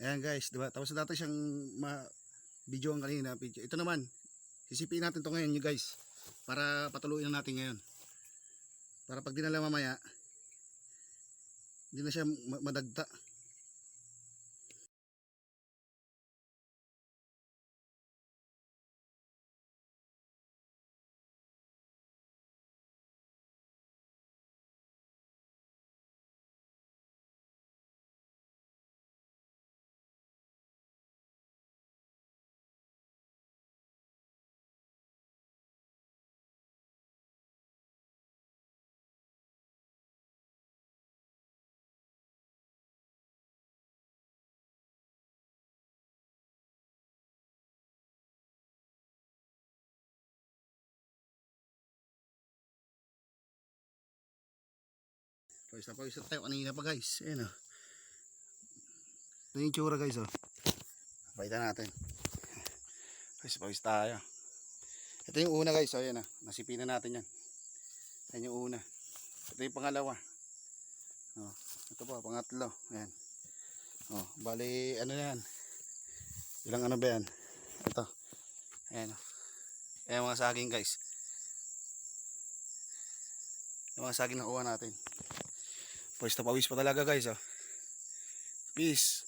Ayan guys, diba? Tapos dati siyang ma-video ang kanina. Video. Ito naman, sisipin natin to ngayon you guys. Para patuluin na natin ngayon. Para pag dinala mamaya, hindi na siya madagta. Pawis na tayo kanina pa guys. Ayan o. Ito yung tsura guys o. Paitan natin. Pawis tayo. Ito yung una guys. O ayan o. Nasipin na natin yan. Ayan yung una. Ito yung pangalawa. O, ito po pangatlo. Ayan. O, bali ano yan. Ilang ano ba yan. Ito. Ayan o. Ayan mga saging guys. Yung mga saging nakuha natin. Pawis na pawis pa talaga guys. Oh. Peace.